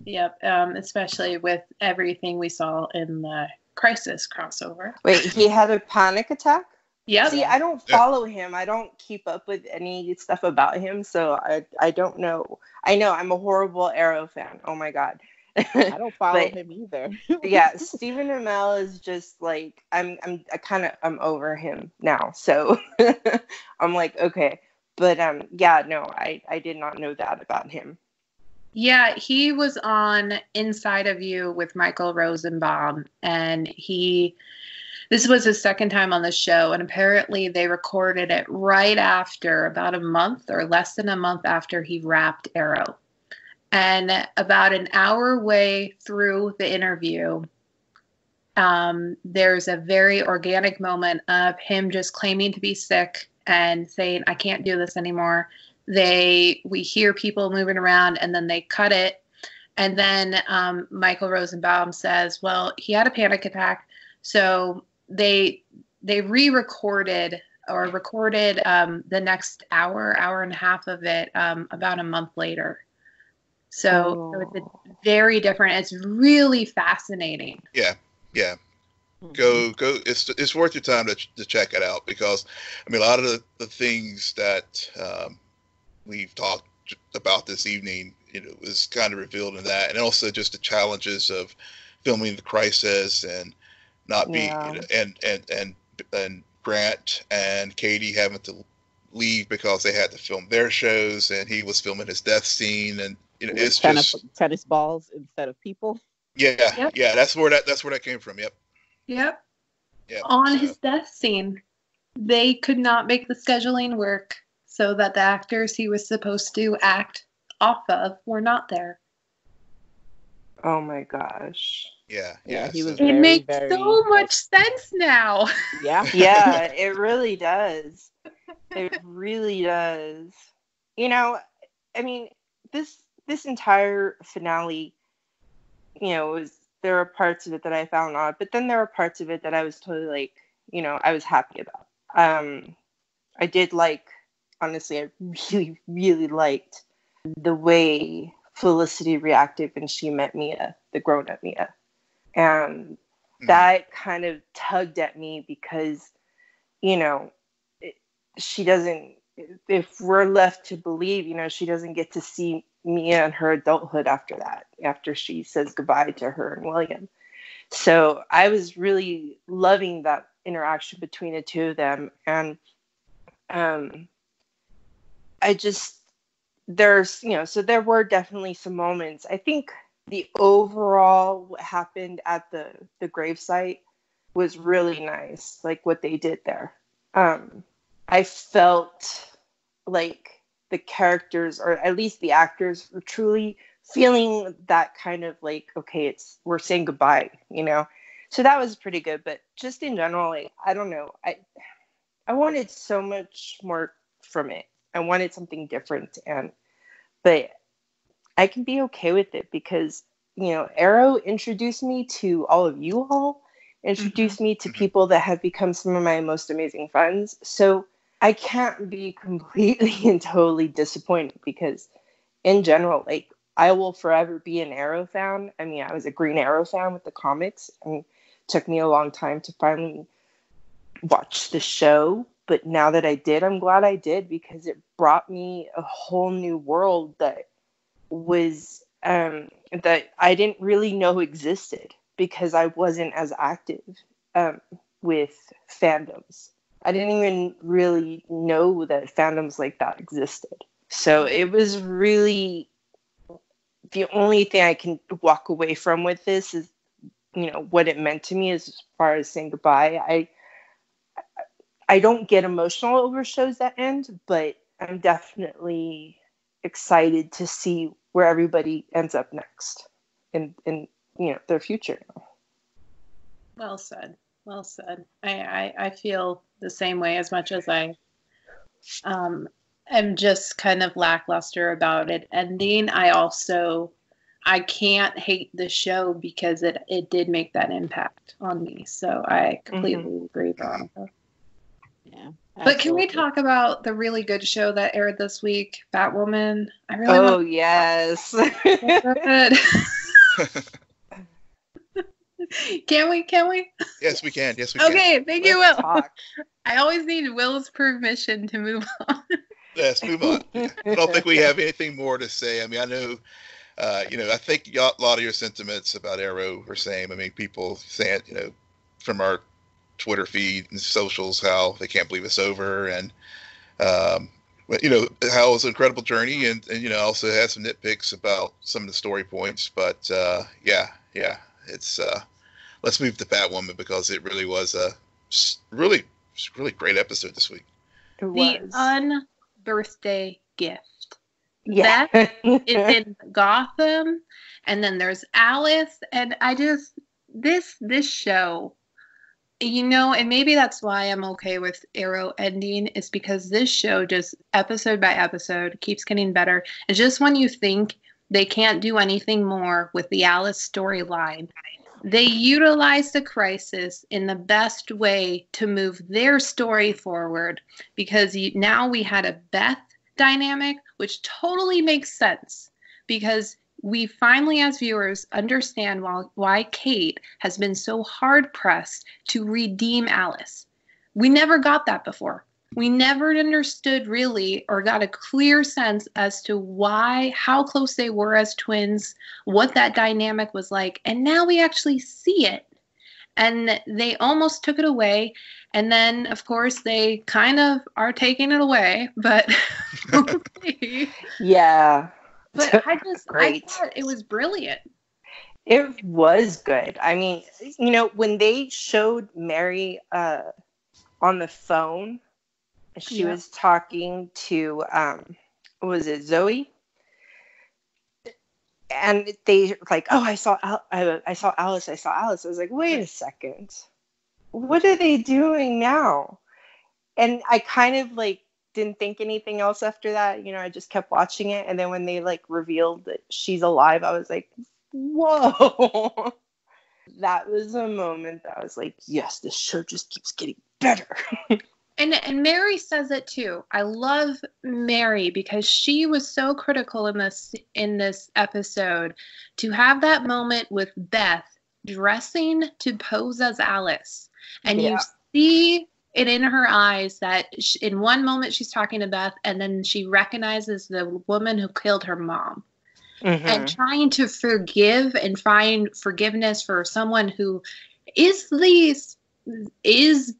Yep. Especially with everything we saw in the Crisis crossover. Wait, he had a panic attack? Yeah. See, I don't follow him. I don't keep up with any stuff about him, so I don't know. I know I'm a horrible Arrow fan. Oh my god. I don't follow him either. Yeah, Stephen Amell is just like I'm over him now. So I'm like, okay. But I did not know that about him. Yeah, he was on Inside of You with Michael Rosenbaum, and this was his second time on the show, and apparently they recorded it right after, about a month or less than a month after he wrapped Arrow. And about an hour way through the interview, there's a very organic moment of him just claiming to be sick and saying, I can't do this anymore. We hear people moving around, and then they cut it. And then Michael Rosenbaum says, well, he had a panic attack. So they recorded the next hour and a half of it about a month later. So it's very different. It's really fascinating. Yeah. Go. It's worth your time to check it out, because I mean, a lot of the things that we've talked about this evening, is kind of revealed in that, and also just the challenges of filming the Crisis and not being, and Grant and Katie having to leave because they had to film their shows, and he was filming his death scene, and it's just tennis balls instead of people. Yeah, that's where that came from. Yep. On his death scene, they could not make the scheduling work, so that the actors he was supposed to act off of were not there. Oh my gosh. Yeah. He was. It makes so much sense now. Yeah. Yeah, it really does. It really does. I mean, this entire finale, there were parts of it that I found odd, but then there were parts of it that I was totally like, I was happy about. I did like, honestly, I really, really liked the way Felicity reacted when she met Mia, the grown-up Mia. And that kind of tugged at me because, you know, she doesn't, if we're left to believe, you know, she doesn't get to see Mia and her adulthood after that, after she says goodbye to her and William. So I was really loving that interaction between the two of them. And I just, there's, you know, so there were definitely some moments. I think the overall what happened at the gravesite was really nice, like what they did there. I felt like the characters, or at least the actors, were truly feeling that kind of like, okay, we're saying goodbye, you know. So that was pretty good. But just in general, like, I don't know, I wanted so much more from it. I wanted something different, but I can be okay with it because, you know, Arrow introduced me to all of you all, introduced me to people that have become some of my most amazing friends. So I can't be completely and totally disappointed because in general, like, I will forever be an Arrow fan. I mean, I was a Green Arrow fan with the comics, and it took me a long time to finally watch the show. But now that I did, I'm glad I did because it brought me a whole new world that was that I didn't really know existed because I wasn't as active with fandoms. I didn't even really know that fandoms like that existed. So it was really, the only thing I can walk away from with this is, you know, what it meant to me as far as saying goodbye. I don't get emotional over shows that end, but I'm definitely excited to see where everybody ends up next in you know, their future. Well said. Well said. I feel the same way as much as I am just kind of lackluster about it ending. I can't hate the show because it did make that impact on me. So I completely agree, Veronica. Yeah. But can we talk about the really good show that aired this week, Batwoman? I really want yes. Good. Can we? Yes, we can. Yes, we can. Okay, thank you, Will. Talk. I always need Will's permission to move on. Yes, move on. I don't think we have anything more to say. I mean, I know, you know, I think a lot of your sentiments about Arrow are same. I mean, people saying, you know, from our Twitter feed and socials how they can't believe it's over, and you know, how it was an incredible journey, and you know, also had some nitpicks about some of the story points. But yeah, it's let's move to Batwoman because it really was a really great episode this week. The unbirthday gift. Yeah. Beth is in Gotham, and then there's Alice, and I just this show, you know, and maybe that's why I'm okay with Arrow ending, is because this show just episode by episode keeps getting better. And just when you think they can't do anything more with the Alice storyline, they utilize the crisis in the best way to move their story forward, because now we had a Beth dynamic, which totally makes sense because we finally, as viewers, understand why Kate has been so hard-pressed to redeem Alice. We never got that before. We never understood really or got a clear sense as to how close they were as twins, what that dynamic was like. And now we actually see it. And they almost took it away. And then, of course, they kind of are taking it away. But yeah. But I thought it was brilliant. It was good. I mean, you know, when they showed Mary on the phone, she was talking to, was it Zoe? And they like, oh, I saw Alice. I was like, wait a second. What are they doing now? And I kind of like didn't think anything else after that. You know, I just kept watching it. And then when they like revealed that she's alive, I was like, whoa. That was a moment that I was like, yes, this show just keeps getting better. And Mary says it too. I love Mary because she was so critical in this episode to have that moment with Beth dressing to pose as Alice. And you Yeah. see it in her eyes that in one moment she's talking to Beth, and then she recognizes the woman who killed her mom. And trying to forgive and find forgiveness for someone who is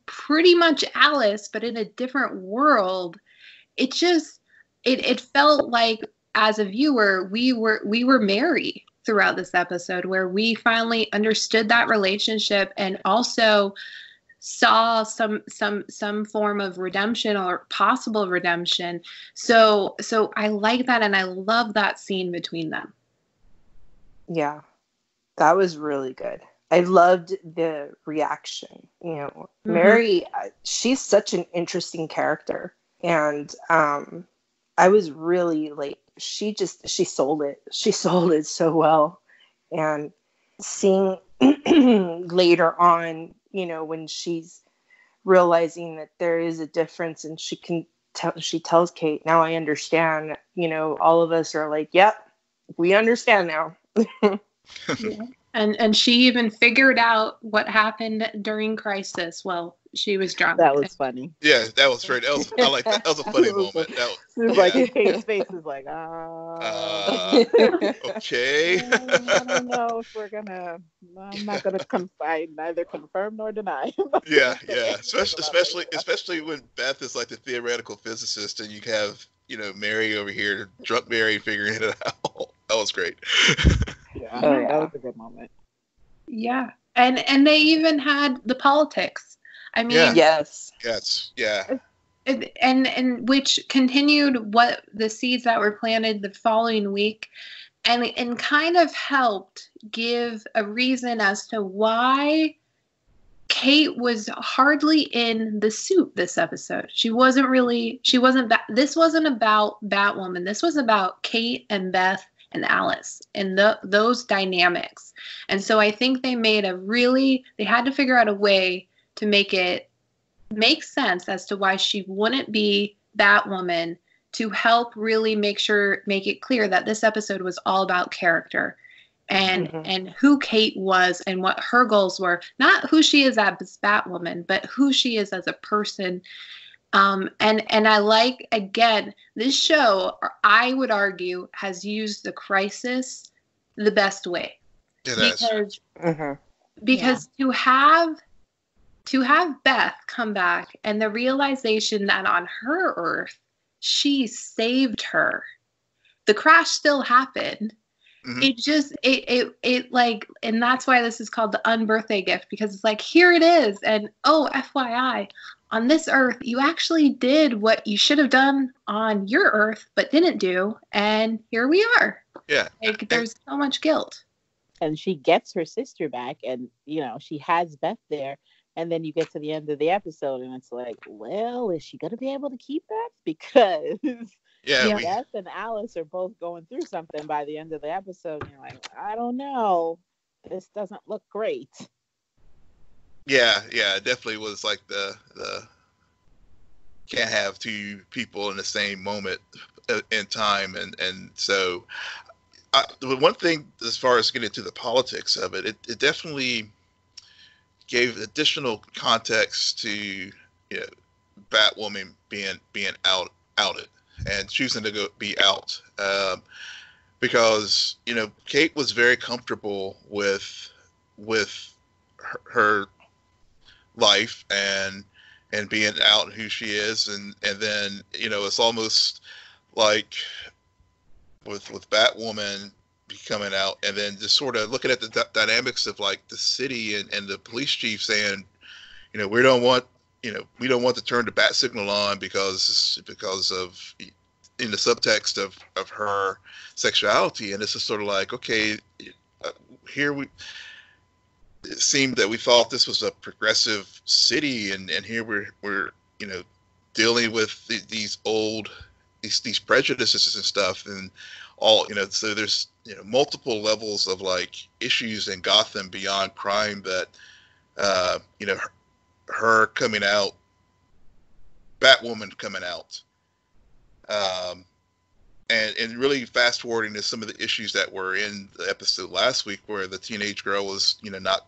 pretty much Alice, but in a different world. It just it felt like, as a viewer, we were Mary throughout this episode, where we finally understood that relationship and also saw some form of redemption or possible redemption. So I like that, and I love that scene between them. Yeah, that was really good. I loved the reaction. You know, Mary, she's such an interesting character, and I was really like, she sold it. She sold it so well, and seeing later on, you know, when she's realizing that there is a difference, and she tells Kate, now I understand. You know, all of us are like, yep, we understand now. Yeah. And she even figured out what happened during Crisis. Well, she was drunk. That was funny. Yeah, that was great. I like that. That was a funny moment. It was like Kate's face is like, okay. I don't know if I'm not gonna neither confirm nor deny. Yeah. Especially when Beth is like the theoretical physicist, and you have, you know, Mary over here, drunk Mary, figuring it out. That was great. Yeah, that was a good moment. Yeah, and they even had the politics. I mean, yes, yeah. And which continued what the seeds that were planted the following week, and kind of helped give a reason as to why Kate was hardly in the suit this episode. This wasn't about Batwoman. This was about Kate and Beth and Alice and those dynamics. And so I think they had to figure out a way to make it make sense as to why she wouldn't be Batwoman, to help really make it clear that this episode was all about character and who Kate was and what her goals were. Not who she is as Batwoman, but who she is as a person. And I like, again, this show, I would argue, has used the crisis the best way. Because to have Beth come back and the realization that on her Earth, she saved her. The crash still happened. It just, it like, and that's why this is called the unbirthday gift, because it's like, here it is. And oh, FYI, on this Earth, you actually did what you should have done on your Earth, but didn't do. And here we are. Yeah. Like, there's so much guilt. And she gets her sister back, and, you know, she has Beth there. And then you get to the end of the episode, and it's like, well, is she going to be able to keep Beth? Because Beth and Alice are both going through something by the end of the episode. And you're like, I don't know. This doesn't look great. Yeah, it definitely was like the can't have two people in the same moment in time. And so the one thing, as far as getting to the politics of it, it definitely gave additional context to, you know, Batwoman being outed and choosing to be out, because, you know, Kate was very comfortable with her life and being out who she is, and then, you know, it's almost like with Batwoman coming out, and then just sort of looking at the dynamics of like the city and the police chief saying, you know, we don't want to turn the bat signal on because of, in the subtext of her sexuality. And it's just sort of like, okay, it seemed that we thought this was a progressive city, and here we're you know, dealing with these prejudices and stuff, and all, you know, so there's, you know, multiple levels of like issues in Gotham beyond crime that, you know, her coming out, Batwoman coming out, and really fast forwarding to some of the issues that were in the episode last week, where the teenage girl was, not,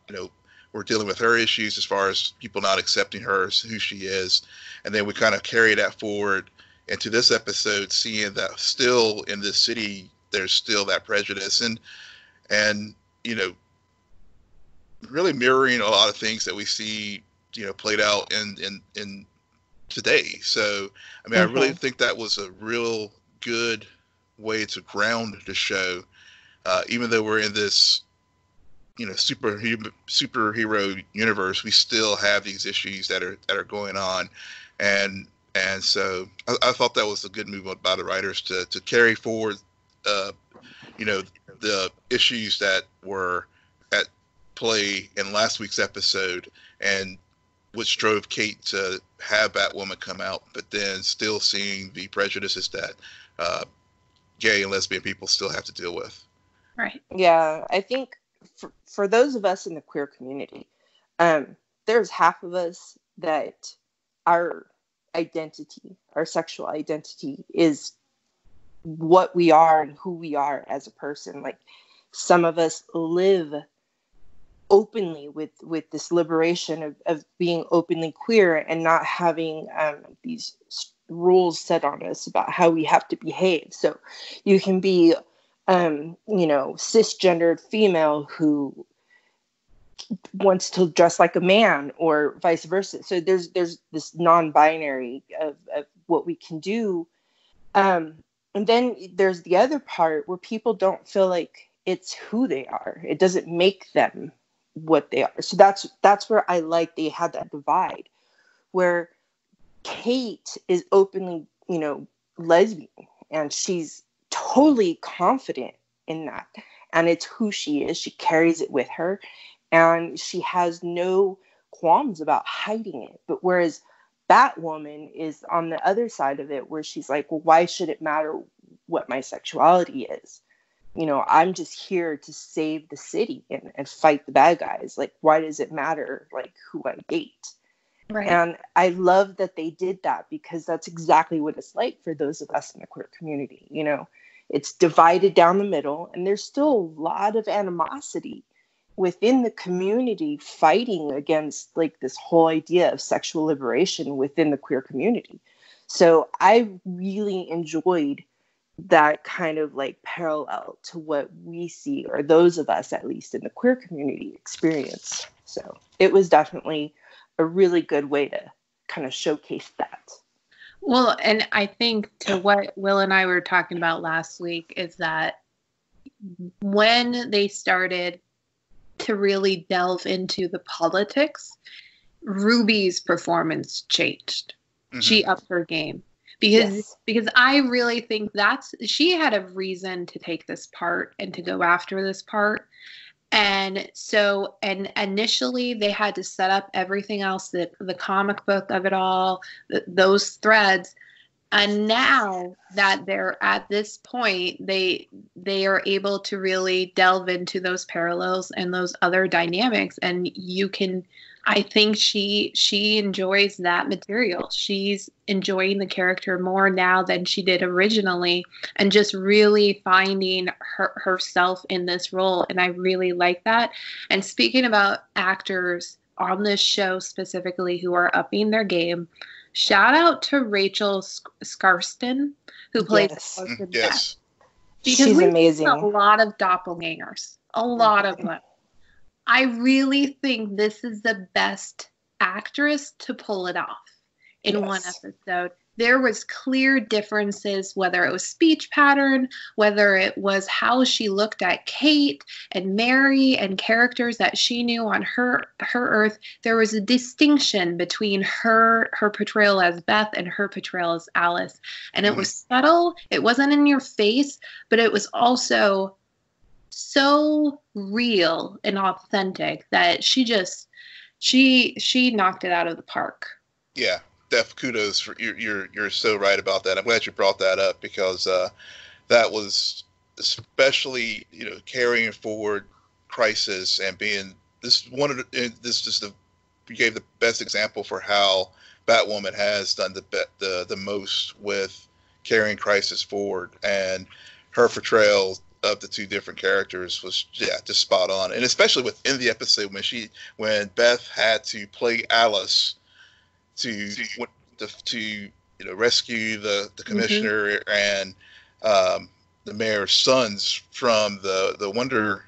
we're dealing with her issues as far as people not accepting her as who she is. And then we kind of carry that forward into this episode, seeing that still in this city, there's still that prejudice and, really mirroring a lot of things that we see, played out in today. So, I mean, I really think that was a real good way to ground the show, even though we're in this, superhero universe, we still have these issues that are going on, and so I thought that was a good move by the writers to carry forward, the issues that were at play in last week's episode, and which drove Kate to have Batwoman come out, but then still seeing the prejudices that gay and lesbian people still have to deal with. Right. Yeah, I think for those of us in the queer community, there's half of us that our identity, our sexual identity, is what we are and who we are as a person. Like, some of us live openly with this liberation of being openly queer and not having these rules set on us about how we have to behave. So you can be cisgendered female who wants to dress like a man, or vice versa. So there's this non-binary of what we can do, and then there's the other part where people don't feel like it's who they are. It doesn't make them what they are. So that's where I like they had that divide, where Kate is openly, lesbian, and she's totally confident in that, and it's who she is. She carries it with her, and she has no qualms about hiding it. But whereas Batwoman is on the other side of it, where she's like, well, why should it matter what my sexuality is? I'm just here to save the city and fight the bad guys. Like, why does it matter, like, who I date? Right. And I love that they did that, because that's exactly what it's like for those of us in the queer community. It's divided down the middle, and there's still a lot of animosity within the community fighting against, like, this whole idea of sexual liberation within the queer community. So I really enjoyed that kind of, like, parallel to what we see, or those of us at least in the queer community experience. So it was definitely a really good way to kind of showcase that. Well, and I think to what Will and I were talking about last week is that when they started to really delve into the politics, Ruby's performance changed. Mm-hmm. She upped her game. Because I really think she had a reason to take this part and to go after this part. And so, and initially they had to set up everything else, the comic book of it all, those threads. And now that they're at this point, they are able to really delve into those parallels and those other dynamics. And I think she enjoys that material. She's enjoying the character more now than she did originally, and just really finding herself in this role. And I really like that. And speaking about actors on this show specifically who are upping their game, shout out to Rachel Skarsten, who plays Beth. Yes. Because she's amazing. A lot of doppelgangers. A lot of them. I really think this is the best actress to pull it off in one episode. There was clear differences, whether it was speech pattern, whether it was how she looked at Kate and Mary and characters that she knew on her earth. There was a distinction between her portrayal as Beth and her portrayal as Alice. And it was subtle. It wasn't in your face, but it was also so real and authentic that she knocked it out of the park. Yeah, Def, kudos for you're so right about that. I'm glad you brought that up, because that was especially carrying forward Crisis and being you gave the best example for how Batwoman has done the most with carrying Crisis forward, and her portrayal of the two different characters was just spot on, and especially within the episode when Beth had to play Alice to rescue the commissioner and the mayor's sons from the Wonderland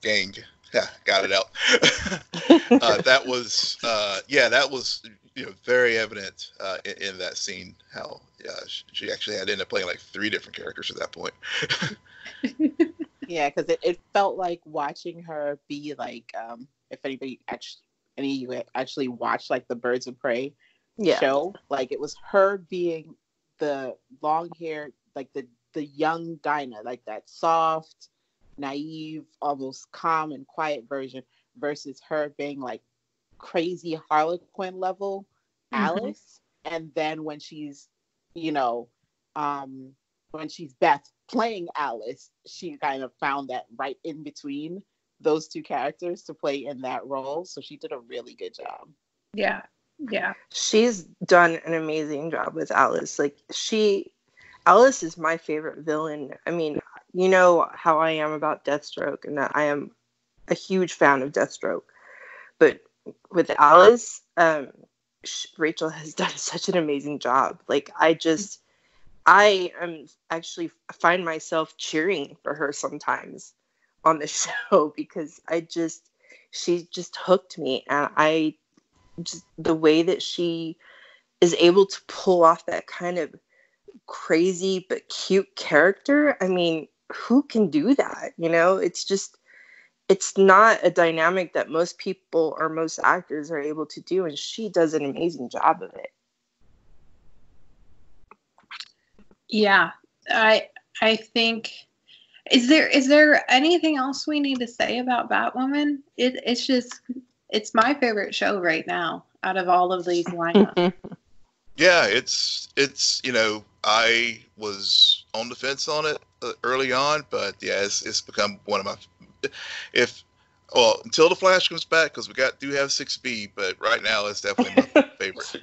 gang. Yeah, got it out. That was very evident in that scene how she actually had ended up playing like 3 different characters at that point. Yeah, because it felt like watching her be like, if any of you actually watched like the Birds of Prey show, like it was her being the long hair, like the young Dinah, like that soft, naive, almost calm and quiet version, versus her being like crazy Harlequin level Alice. And then when she's Beth playing Alice, she kind of found that right in between those two characters to play in that role. So she did a really good job. Yeah. She's done an amazing job with Alice. Alice is my favorite villain. I mean, you know how I am about Deathstroke, and that I am a huge fan of Deathstroke. But with Alice, Rachel has done such an amazing job. Like, I am actually find myself cheering for her sometimes on the show, because she just hooked me, and the way that she is able to pull off that kind of crazy but cute character. I mean, who can do that? It's not a dynamic that most people or most actors are able to do, and she does an amazing job of it. Yeah, I think. Is there anything else we need to say about Batwoman? It's my favorite show right now out of all of these lineups. Yeah, it's I was on the fence on it early on, but yeah, it's become one of my until the Flash comes back, because we do have 6B, but right now it's definitely my favorite.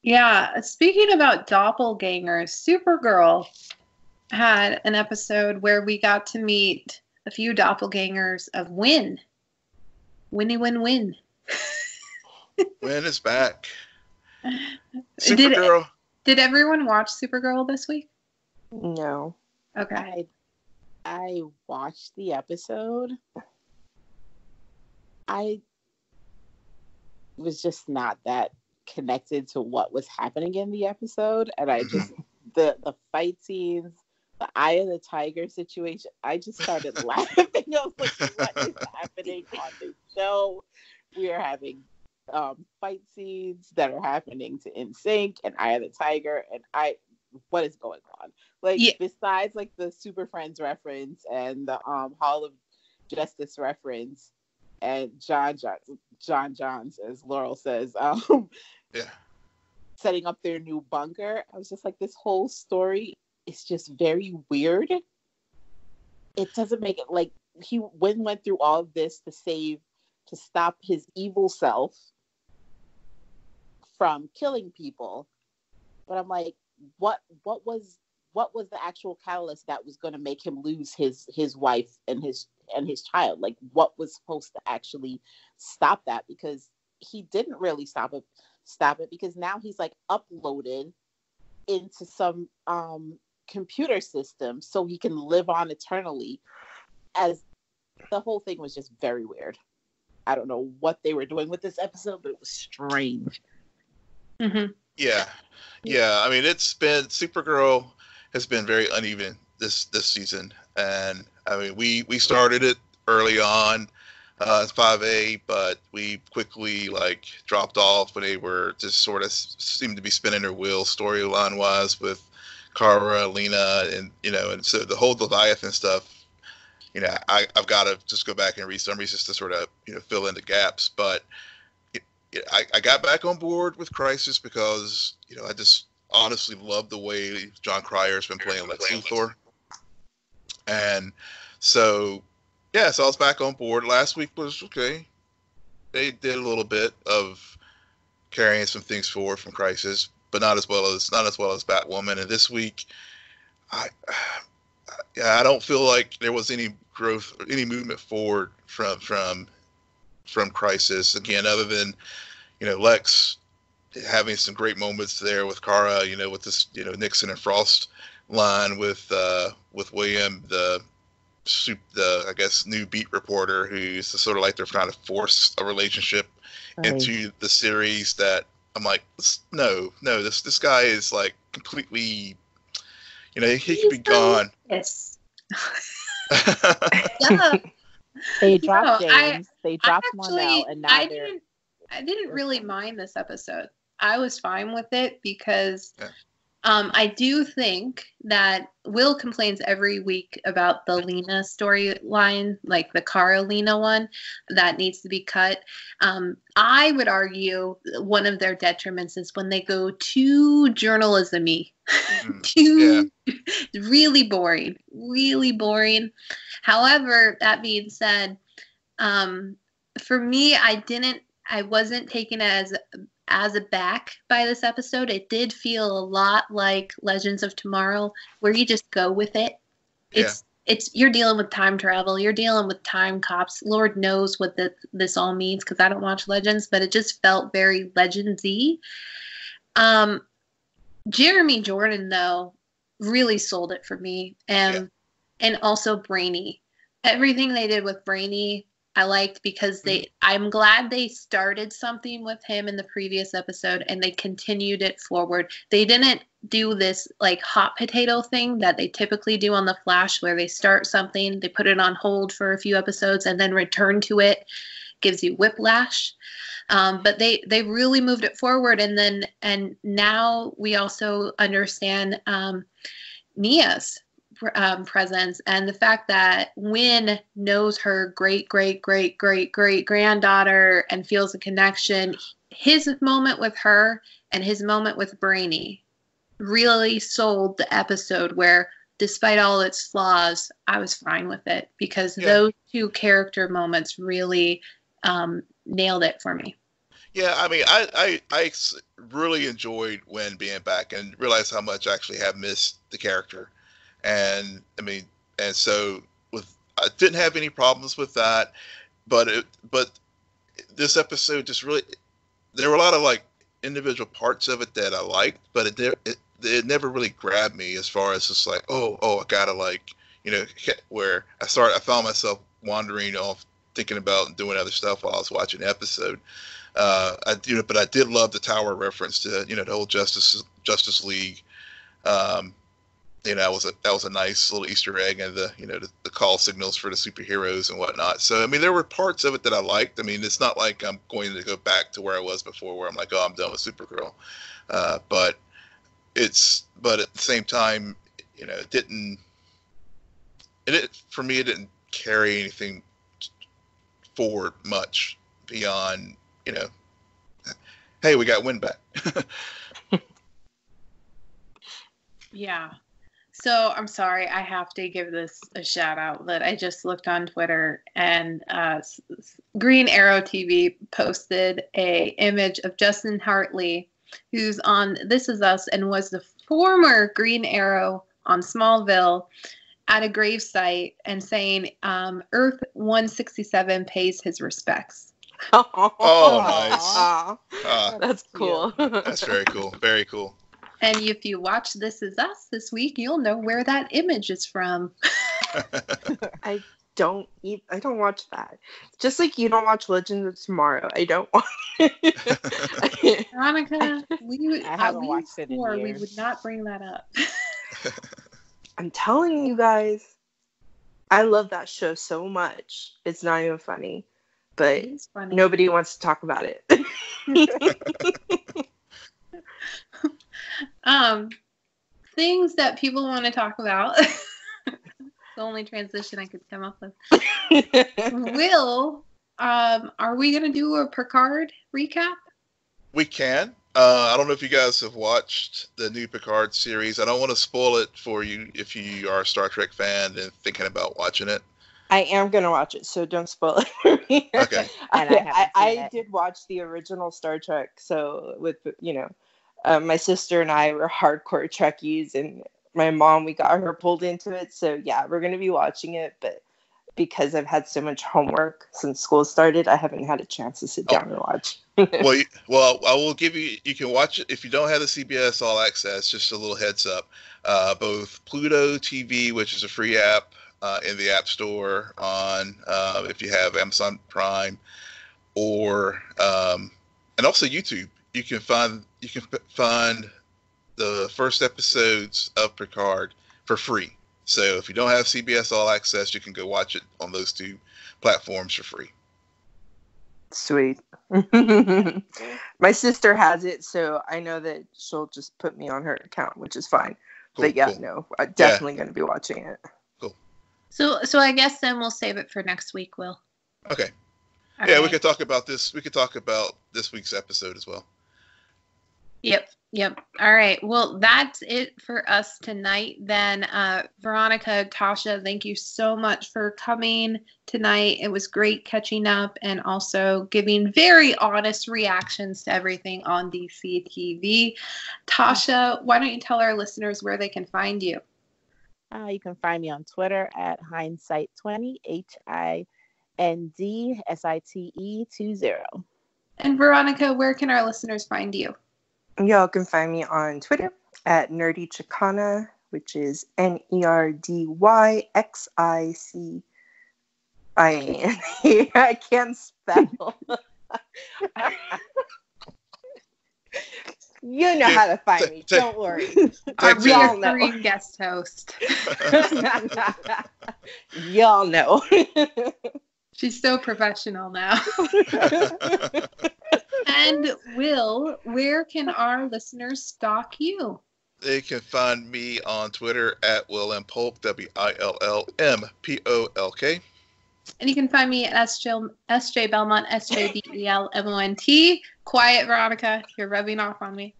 Yeah, speaking about doppelgangers, Supergirl had an episode where we got to meet a few doppelgangers of Win. Winnie Win Win. Win is back. Supergirl. Did everyone watch Supergirl this week? No. Okay. I watched the episode. I was just not that connected to what was happening in the episode, and I just the fight scenes, the Eye of the Tiger situation, I just started laughing. I was like, what is happening on this show? We are having fight scenes that are happening to NSYNC and Eye of the Tiger, and what is going on? Like, besides like the Super Friends reference and the Hall of Justice reference and John Johns, as Laurel says, setting up their new bunker, I was just like, this whole story is just very weird. It doesn't make it, like, he went through all of this to stop his evil self from killing people, but I'm like, what was the actual catalyst that was going to make him lose his wife and his child? Like, what was supposed to actually stop that? Because he didn't really stop it, because now he's like uploaded into some computer system so he can live on eternally. As the whole thing was just very weird. I don't know what they were doing with this episode, but it was strange. Mm-hmm. Yeah. I mean, Supergirl has been very uneven this season, and I mean, we started it early on as 5A, but we quickly like dropped off when they were just sort of seemed to be spinning their wheels storyline wise with Kara, Lena, and and so the whole Leviathan stuff. I've got to just go back and read summaries just to sort of fill in the gaps, but I got back on board with Crisis because I just honestly love the way John Cryer's been playing Lex Luthor, and so so I was back on board. Last week was okay. They did a little bit of carrying some things forward from Crisis, but not as well as Batwoman. And this week, I don't feel like there was any growth or any movement forward from Crisis. Again, other than Lex having some great moments there with Kara, with this Nixon and Frost line with William, the I guess new beat reporter who's sort of like they're trying to force a relationship into the series that I'm like, no, this guy is like completely, he could be gone. Yes. They dropped James. They dropped Monel, and now I didn't really mind this episode. I was fine with it because I do think that Will complains every week about the Lena storyline, like the Kara Lena one, that needs to be cut. I would argue one of their detriments is when they go too journalism-y, really boring. However, that being said, for me, I wasn't taken as aback by this episode. It did feel a lot like Legends of Tomorrow, where you just go with it. It's you're dealing with time travel, you're dealing with time cops. Lord knows what this all means because I don't watch Legends, but it just felt very Legends-y. Jeremy Jordan though really sold it for me, and also Brainy. Everything they did with Brainy I liked because I'm glad they started something with him in the previous episode and they continued it forward. They didn't do this like hot potato thing that they typically do on The Flash, where they start something, they put it on hold for a few episodes and then return to it. Gives you whiplash. But they really moved it forward, and now we also understand Nia's presence, and the fact that Wynn knows her great granddaughter and feels a connection. His moment with her and his moment with Brainy really sold the episode, where despite all its flaws, I was fine with it because those two character moments really nailed it for me. Yeah, I mean, I really enjoyed Wynn being back and realized how much I actually have missed the character. And I mean, and so I didn't have any problems with that, but this episode just really, there were a lot of like individual parts of it that I liked, but it never really grabbed me as far as just like, oh, I gotta like, where I found myself wandering off thinking about doing other stuff while I was watching the episode. But I did love the Tower reference to, the whole Justice League. That was a nice little Easter egg, and the call signals for the superheroes and whatnot. So I mean, there were parts of it that I liked. I mean, it's not like I'm going to go back to where I was before, where I'm like, oh, I'm done with Supergirl. But at the same time, it didn't carry anything forward much beyond, hey, we got Wynn back. Yeah. So I'm sorry, I have to give this a shout out that I just looked on Twitter, and Green Arrow TV posted a image of Justin Hartley, who's on This Is Us and was the former Green Arrow on Smallville, at a gravesite and saying, Earth 167 pays his respects. Oh, nice. That's cool. That's very cool. Very cool. And if you watch This Is Us this week, you'll know where that image is from. I don't watch that. Just like you don't watch Legends of Tomorrow. I don't watch it. Veronica, I haven't watched it in years. We would not bring that up. I'm telling you guys, I love that show so much. It's not even funny. But funny. Nobody wants to talk about it. Things that people want to talk about. The only transition I could come up with. Will, are we going to do a Picard recap? We can. I don't know if you guys have watched the new Picard series. I don't want to spoil it for you if you are a Star Trek fan and thinking about watching it. I am gonna watch it, so don't spoil it for me. Okay. And I did watch the original Star Trek, so with my sister and I were hardcore Trekkies, and my mom, we got her pulled into it. So yeah, we're gonna be watching it, but because I've had so much homework since school started, I haven't had a chance to sit down and watch. Well, I will give you. You can watch it if you don't have the CBS All Access. Just a little heads up. Both Pluto TV, which is a free app in the App Store on if you have Amazon Prime, or and also YouTube. You can find the first episodes of Picard for free. So if you don't have CBS All Access, you can go watch it on those two platforms for free. Sweet. My sister has it, so I know that she'll just put me on her account, which is fine. Cool, but yeah, cool. no, I'm definitely going to be watching it. Cool. So I guess then we'll save it for next week, Will. Okay. All yeah, right. we could talk about this. We could talk about this week's episode as well. Yep. All right. Well, that's it for us tonight. Then, Veronica, Tasha, thank you so much for coming tonight. It was great catching up and also giving very honest reactions to everything on DC TV. Tasha, why don't you tell our listeners where they can find you? You can find me on Twitter at Hindsight20, HINDSITE20. And Veronica, where can our listeners find you? Y'all can find me on Twitter at Nerdy Chicana, which is NERDYXICIANA. I can't spell. You know how to find me. Don't worry. Our Y'all know. recurring guest host. Y'all know. She's so professional now. And Will, where can our listeners stalk you? They can find me on Twitter at Will M. Polk, WILLMPOLK. And you can find me at SJ Belmont, SJBELMONT. Quiet, Veronica. You're rubbing off on me.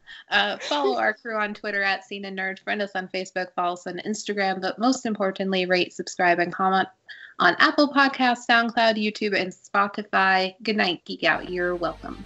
Follow our crew on Twitter at SNN Nerd. Friend us on Facebook. Follow us on Instagram. But most importantly, rate, subscribe, and comment on Apple Podcasts, SoundCloud, YouTube, and Spotify. Good night, Geek Out. You're welcome.